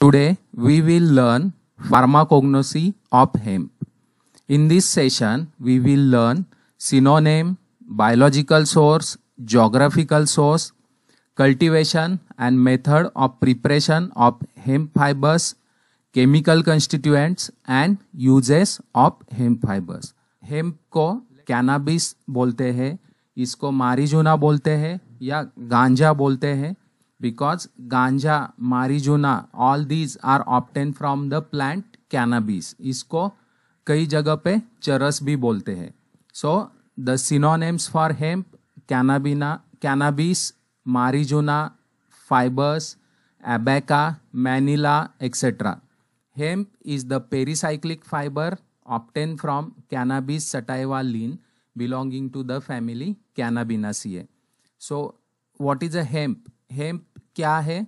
Today we will learn pharmacognosy of hemp. In this session we will learn synonym, biological source, geographical source, cultivation and method of preparation of hemp fibers, chemical constituents and uses of hemp fibers. Hemp को cannabis बोलते हैं, इसको marijuana बोलते हैं या गांजा बोलते हैं. Because ganja, marijuana, all these are obtained from the plant cannabis. इसको कई जगह पे चरस भी बोलते हैं. So the synonyms for hemp: cannabis, marijuana, fibers, abaca, manila, etc. Hemp is the pericyclic fiber obtained from cannabis sativa line belonging to the family Cannabinaceae. So what is a hemp? Hemp क्या है?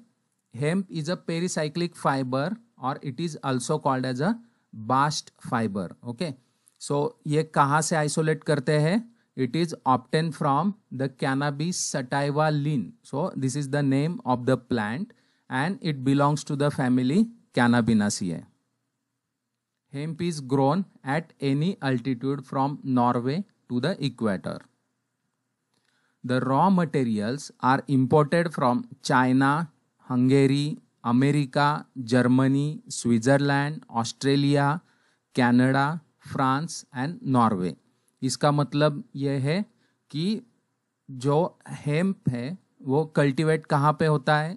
Hemp is a pericyclic fiber or it is also called as a bast fiber. Okay. So ये कहाँ से isolate करते हैं? It is obtained from the cannabis sativa line. So this is the name of the plant and it belongs to the family Cannabinaceae. Hemp is grown at any altitude from Norway to the equator. The raw materials are imported from China, Hungary, America, Germany, Switzerland, Australia, Canada, France and Norway. इसका मतलब यह है कि जो hemp है वो cultivate कहाँ पे होता है?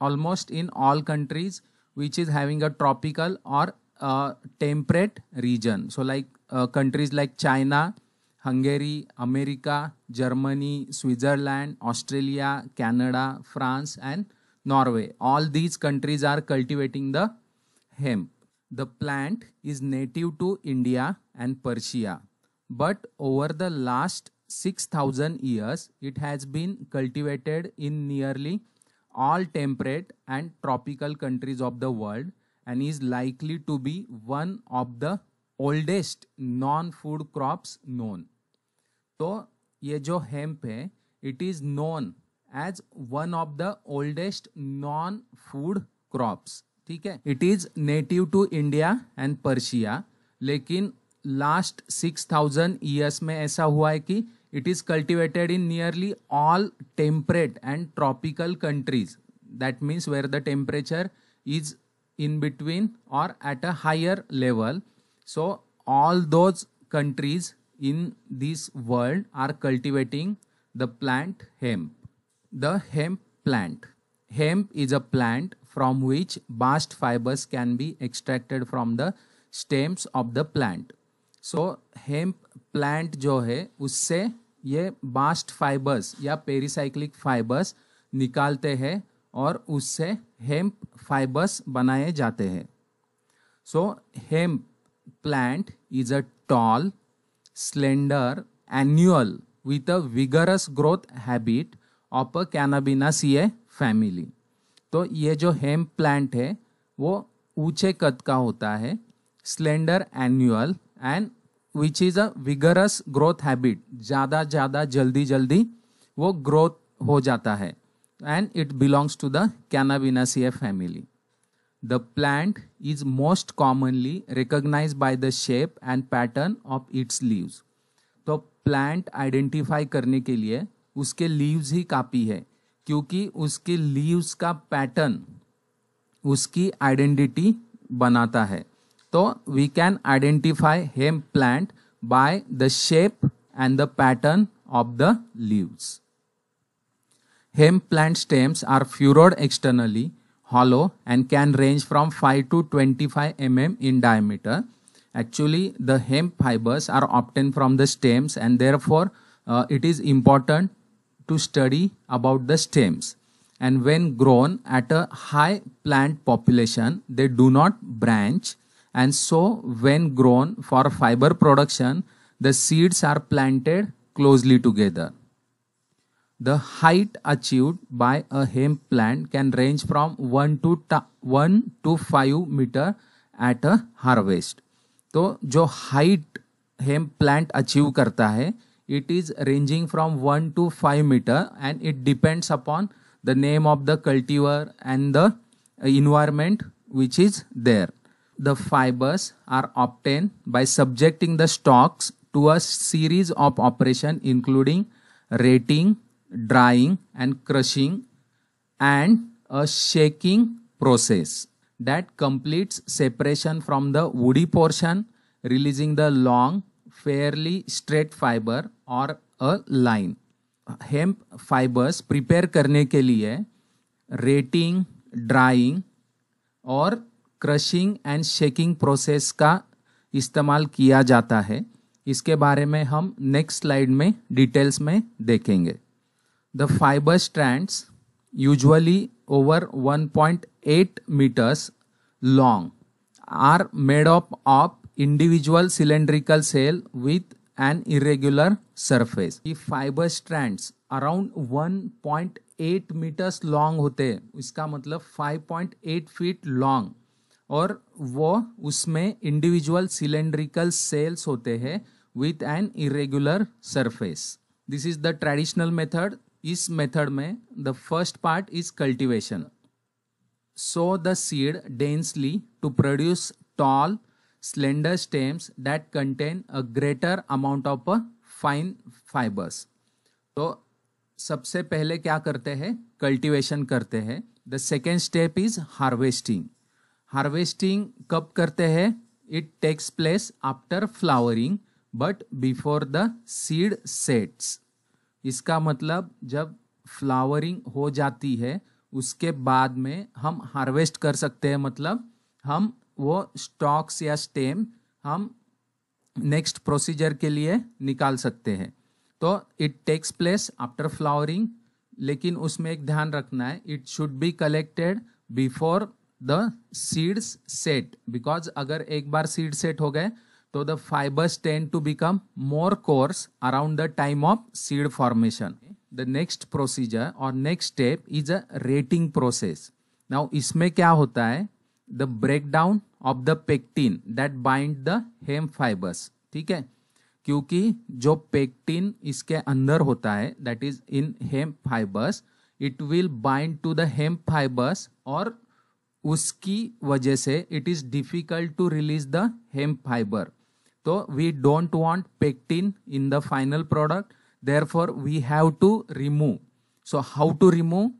Almost in all countries which is having a tropical or temperate region. So like countries like China, Hungary, America, Germany, Switzerland, Australia, Canada, France and Norway. All these countries are cultivating the hemp. The plant is native to India and Persia, but over the last 6,000 years, it has been cultivated in nearly all temperate and tropical countries of the world and is likely to be one of the oldest non-food crops known. तो ये जो hemp है it is known as one of the oldest non food crops. ठीक है. It is native to India and Persia, लेकिन last 6,000 years में ऐसा हुआ है कि it is cultivated in nearly all temperate and tropical countries. That means where the temperature is in between or at a higher level. So all those countries in this world are cultivating the plant hemp. The hemp plant. Hemp is a plant from which bast fibers can be extracted from the stems of the plant. So hemp plant जो है उससे ये bast fibers या pericyclic fibers निकालते हैं और उससे hemp fibres बनाए जाते हैं. So hemp plant is a tall, slender annual with a vigorous growth habit of a cannabaceae family. तो ये जो हेम्प प्लांट है वो ऊंचे कद का होता है, slender annual and which is a vigorous growth habit. ज़्यादा जल्दी वो ग्रोथ हो जाता है. And it belongs to the Cannabinaceae family. The plant is most commonly recognized by the shape and pattern of its leaves. तो plant identify करने के लिए उसके leaves ही काफ़ी है, क्योंकि उसके leaves का pattern उसकी identity बनाता है. तो we can identify hemp plant by the shape and the pattern of the leaves. Hemp plant stems are furrowed externally, hollow and can range from 5 to 25 mm in diameter. Actually, the hemp fibers are obtained from the stems and therefore it is important to study about the stems. And when grown at a high plant population, they do not branch, and so when grown for fiber production, the seeds are planted closely together. The height achieved by a hemp plant can range from 1 to 5 meter at a harvest. तो जो height hemp plant achieve करता है, it is ranging from 1 to 5 meter and it depends upon the name of the cultivar and the environment which is there. The fibers are obtained by subjecting the stalks to a series of operations including rating, drying and crushing and a shaking process that completes separation from the woody portion, releasing the long, fairly straight fiber or a line. Hemp fibers prepare करने के लिए rating, drying और crushing and shaking process का इस्तेमाल किया जाता है. इसके बारे में हम नेक्स्ट स्लाइड में डिटेल्स में देखेंगे. The fibre strands usually over 1.8 meters long are made up of individual cylindrical cell with an irregular surface. ये fibre strands around 1.8 meters long होते हैं. इसका मतलब 5.8 feet लॉन्ग, और वो उसमें इंडिविजुअल सिलेंड्रिकल सेल्स होते हैं with an irregular surface. This is the traditional method. इस मेथड में the first part is cultivation. sow the seed densely to produce tall, slender stems that contain a greater amount of fine fibers. तो सबसे पहले क्या करते हैं? Cultivation करते हैं. The second step is harvesting. Harvesting कब करते हैं? It takes place after flowering but before the seed sets. इसका मतलब जब फ्लावरिंग हो जाती है उसके बाद में हम हार्वेस्ट कर सकते हैं. मतलब हम वो स्टॉक्स या स्टेम हम नेक्स्ट प्रोसीजर के लिए निकाल सकते हैं. तो it takes place after flowering, लेकिन उसमें एक ध्यान रखना है, it should be collected before the seeds set, because अगर एक बार सीड सेट हो गए तो the fibres tend to become more coarse around the time of seed formation. The next procedure or next step is a rating process. Now इसमें क्या होता है? The breakdown of the pectin that bind the hemp fibers. ठीक है, क्योंकि जो pectin इसके अंदर होता है that is in hemp fibers, it will bind to the hemp fibers, और उसकी वजह से it is difficult to release the hemp fiber. तो we don't want pectin in the final product. Therefore, we have to remove. So, how to remove?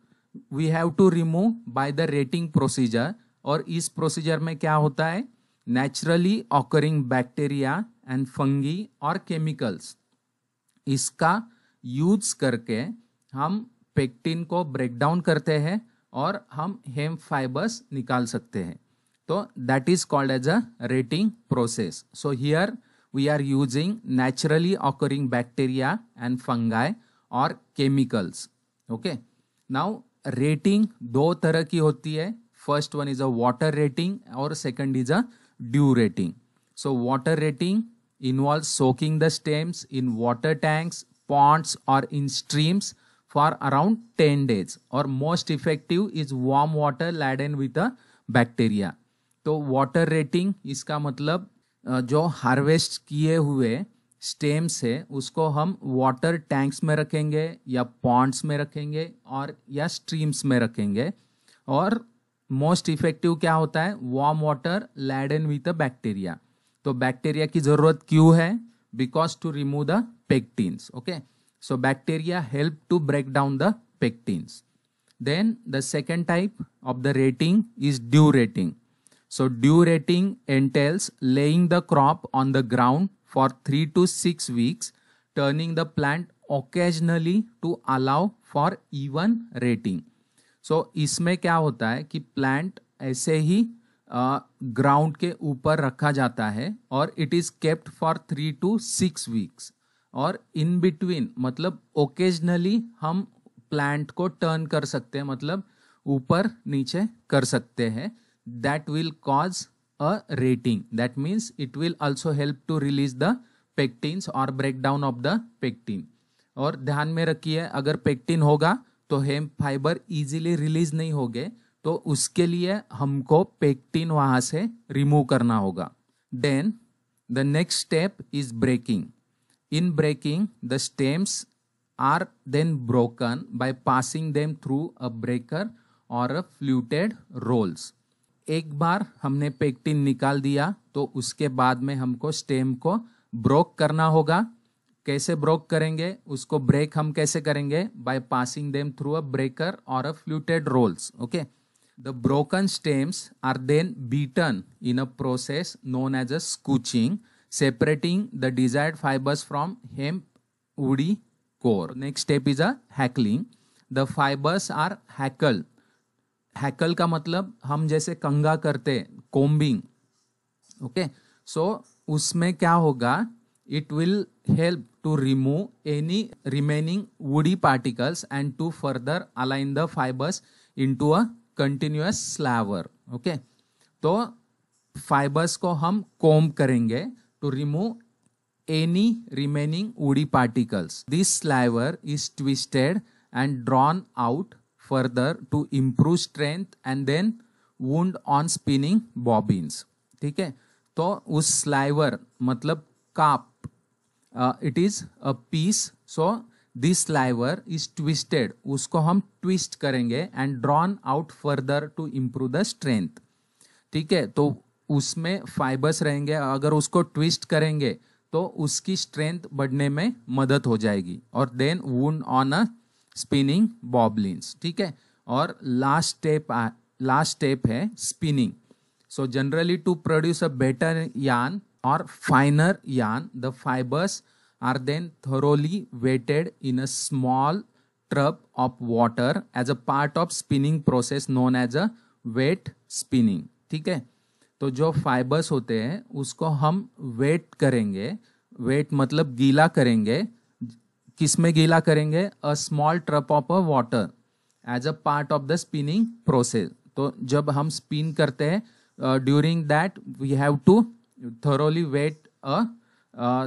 We have to remove by the rating procedure. और इस procedure में क्या होता है? Naturally occurring bacteria and fungi और chemicals. इसका use करके हम पेक्टिन को ब्रेक डाउन करते हैं और हम हेम्प फाइबर्स निकाल सकते हैं. तो that is called as a retting process. So here we are using naturally occurring bacteria and fungi or chemicals. Okay. Now rating दो तरह की होती है. First one is a water rating और second is a dew rating. So water rating involves soaking the stems in water tanks, ponds or in streams for around 10 days. और most effective is warm water laden with a bacteria. तो water rating इसका मतलब जो harvest किए हुए stems है उसको हम वाटर टैंक्स में रखेंगे या पॉन्ड्स में रखेंगे और या स्ट्रीम्स में रखेंगे. और मोस्ट इफेक्टिव क्या होता है? Warm water laden with a bacteria. तो बैक्टीरिया की जरूरत क्यों है? Because to remove the pectins. Okay, so bacteria help to break down the pectins. Then the second type of the retting is dew retting. So dew rating entails laying the crop on the ground for 3 to 6 weeks, turning the plant occasionally to allow for even rating. So इसमें क्या होता है कि plant ऐसे ही ground के ऊपर रखा जाता है और it is kept for 3 to 6 weeks. और इन बिटवीन मतलब ओकेजनली हम प्लांट को टर्न कर सकते हैं, मतलब ऊपर नीचे कर सकते हैं. That will cause a rating. That means it will also help to release the pectins or breakdown of the pectin. और ध्यान में रखिए, अगर पेक्टिन होगा तो हेम्प फाइबर इजीली रिलीज नहीं होंगे, तो उसके लिए हमको पेक्टिन वहां से रिमूव करना होगा. Then the next step is breaking. In breaking the stems are then broken by passing them through a breaker or a fluted rolls. एक बार हमने पेक्टिन निकाल दिया तो उसके बाद में हमको स्टेम को ब्रोक करना होगा। कैसे ब्रोक करेंगे, उसको ब्रेक हम कैसे करेंगे? By passing them through a breaker और a fluted rolls. Okay, the broken stems are then beaten in a process known as a scutching, separating the desired fibers from hemp woody core. Next step is a hackling. The fibers are hackled. हैकल का मतलब हम जैसे कंघा करते, combing. Okay, सो उसमें क्या होगा? It will help to remove any remaining woody particles and to further align the fibres into a continuous sliver. Okay, तो fibres को हम कोम्ब करेंगे to remove any remaining woody particles. This slaver is twisted and drawn out further to improve strength and then wound on spinning bobbins. ठीक है, तो उस sliver मतलब काप, it is a piece, so this sliver is twisted, उसको हम twist करेंगे and drawn out further to improve the strength. ठीक है, तो उसमें फाइबर्स रहेंगे, अगर उसको ट्विस्ट करेंगे तो उसकी स्ट्रेंथ बढ़ने में मदद हो जाएगी। और then wound on a spinning bobbins. ठीक है, और लास्ट स्टेप है spinning. So generally to produce a better yarn और finer yarn, the fibres are then thoroughly wetted in a small tub of water as a part of spinning process known as a wet spinning. ठीक है, तो जो fibres होते हैं उसको हम wait करेंगे। वेट मतलब गीला करेंगे। किसमें गीला करेंगे? A small trough of a water as a part of the spinning process. तो जब हम स्पिन करते हैं, during that we have to thoroughly wet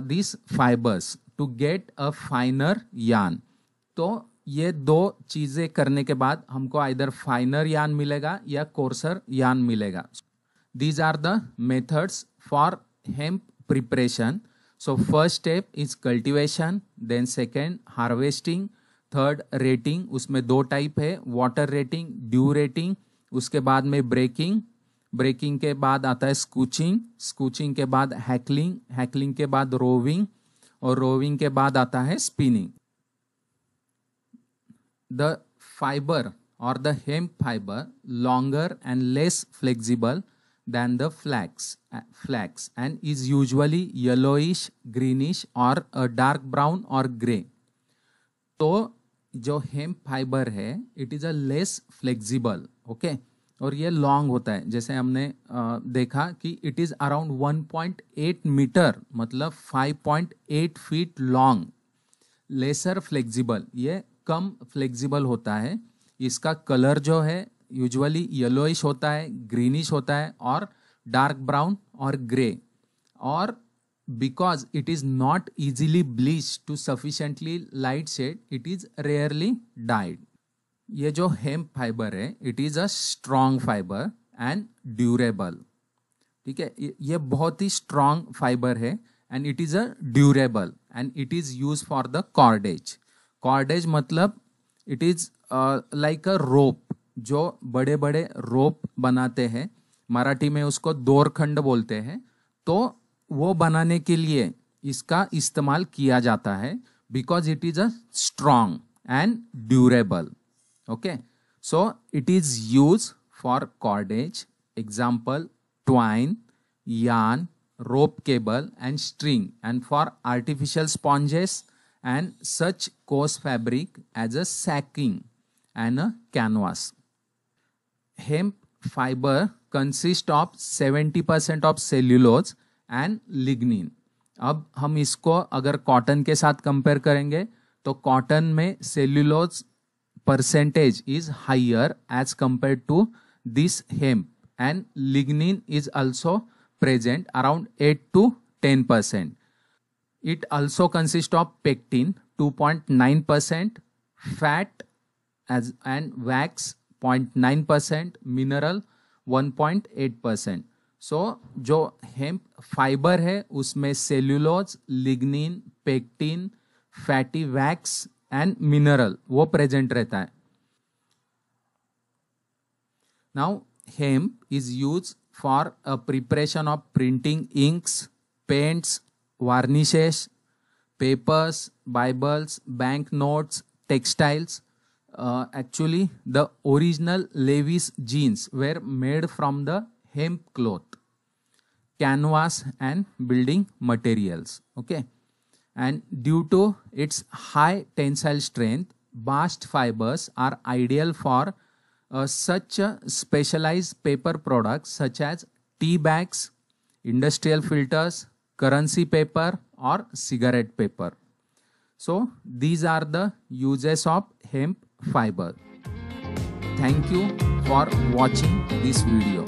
this fibres to get a finer yarn. तो ये दो चीजें करने के बाद हमको आइदर फाइनर यार्न मिलेगा या कोर्सर यार्न मिलेगा। These are the methods for hemp preparation. So first step is cultivation, then second harvesting, third rating, उसमें दो टाइप है, वाटर रेटिंग, ड्यू रेटिंग। उसके बाद में ब्रेकिंग, ब्रेकिंग के बाद आता है स्कूचिंग, स्कूचिंग के बाद हैकलिंग, हैकलिंग के बाद रोविंग, और रोविंग के बाद आता है spinning. The fiber or the hemp fiber longer and less flexible than the flax and is usually yellowish, greenish or a dark brown or gray. तो जो हेम्प फाइबर है it is a less flexible. Okay, और ये long होता है, जैसे हमने देखा कि इट इज अराउंड 1.8 मीटर मतलब 5.8 फीट लॉन्ग। लेसर फ्लेक्सिबल, ये कम फ्लेक्सिबल होता है। इसका कलर जो है यूजुअली येलोइश होता है, ग्रीनिश होता है और डार्क ब्राउन और ग्रे। और because it is not easily bleach to sufficiently light shade, it is rarely dyed. ये जो हेम्प फाइबर है it is a strong fibre and durable. ठीक है, ये बहुत ही स्ट्रॉन्ग फाइबर है and it is a durable and it is use for the cordage. Cordage मतलब it is like a rope, जो बड़े बड़े रोप बनाते हैं, मराठी में उसको दोरखंड बोलते हैं। तो वो बनाने के लिए इसका इस्तेमाल किया जाता है because it is a strong and durable. Okay, so it is use for cordage, example twine, yarn, rope cable and string, and for artificial sponges and such coarse fabric as a sacking and a canvas. Hemp fiber consists of 70% of cellulose and lignin. अब हम इसको अगर cotton के साथ compare करेंगे तो cotton में cellulose percentage is higher as compare to this hemp, and lignin is also present around 8 to 10%. It also consists of pectin 2.9%, fat and wax 0.9%, mineral 1.8%. So जो hemp fiber है उसमें cellulose, lignin, pectin, fatty wax and mineral वो present रहता है। Now hemp is used for a preparation of printing inks, paints, varnishes, papers, Bibles, banknotes, textiles. Actually, the original Levi's jeans were made from the hemp cloth, canvas, and building materials. Okay, and due to its high tensile strength, bast fibers are ideal for such specialized paper products such as tea bags, industrial filters, currency paper, or cigarette paper. So these are the uses of hemp fiber. Thank you for watching this video.